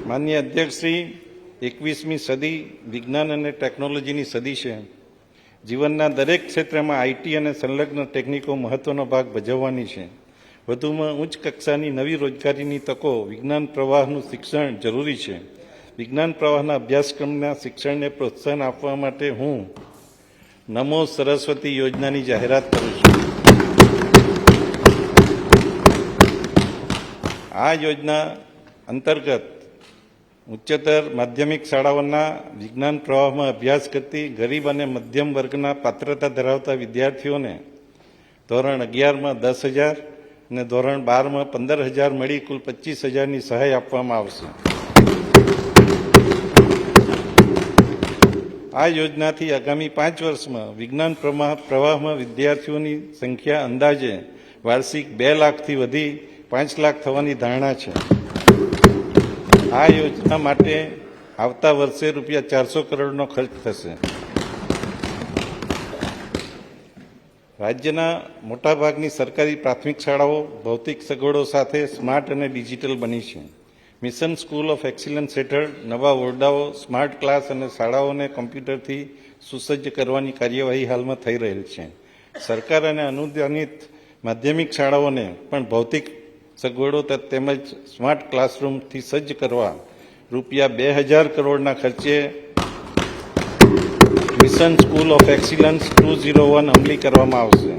માનનીય અધ્યક્ષશ્રી, 21મી સદી વિજ્ઞાન અને ટેકનોલોજીની સદી છે. જીવનના દરેક ક્ષેત્રમાં આઈટી અને સંલગ્ન ટેકનિકો મહત્વનો ભાગ ભજવવાની છે. વધુમાં ઉચ્ચ કક્ષાની નવી રોજગારીની તકો, વિજ્ઞાન પ્રવાહનું શિક્ષણ જરૂરી છે. વિજ્ઞાન પ્રવાહના અભ્યાસક્રમના શિક્ષણને પ્રોત્સાહન આપવા માટે હું નમો સરસ્વતી યોજનાની જાહેરાત કરું છું. આ યોજના અંતર્ગત ઉચ્ચતર માધ્યમિક શાળાઓના વિજ્ઞાન પ્રવાહમાં અભ્યાસ કરતી ગરીબ અને મધ્યમ વર્ગના પાત્રતા ધરાવતા વિદ્યાર્થીઓને ધોરણ 11માં 10,000 અને ધોરણ 12માં 15,000 મળી કુલ 25,000ની સહાય આપવામાં આવશે. આ યોજનાથી આગામી 5 વર્ષમાં વિજ્ઞાન પ્રવાહમાં વિદ્યાર્થીઓની સંખ્યા અંદાજે વાર્ષિક 2 લાખથી વધી 5 લાખ થવાની ધારણા છે. આ યોજના માટે આવતા વર્ષે રૂપિયા 400 કરોડનો ખર્ચ થશે. રાજ્યના મોટાભાગની સરકારી પ્રાથમિક શાળાઓ ભૌતિક સગવડો સાથે સ્માર્ટ અને ડિજિટલ બની છે. મિશન સ્કૂલ ઓફ એક્સિલન્સ હેઠળ નવા ઓરડાઓ, સ્માર્ટ ક્લાસ અને શાળાઓને કોમ્પ્યુટરથી સુસજ્જ કરવાની કાર્યવાહી હાલમાં થઈ રહેલ છે. સરકાર અને અનુદાનિત માધ્યમિક શાળાઓને પણ ભૌતિક સગવડો તેમજ સ્માર્ટ ક્લાસરૂમથી સજ્જ કરવા રૂપિયા 2,000 કરોડના ખર્ચે મિશન સ્કૂલ ઓફ એક્સિલન્સ 201 અમલી કરવામાં આવશે.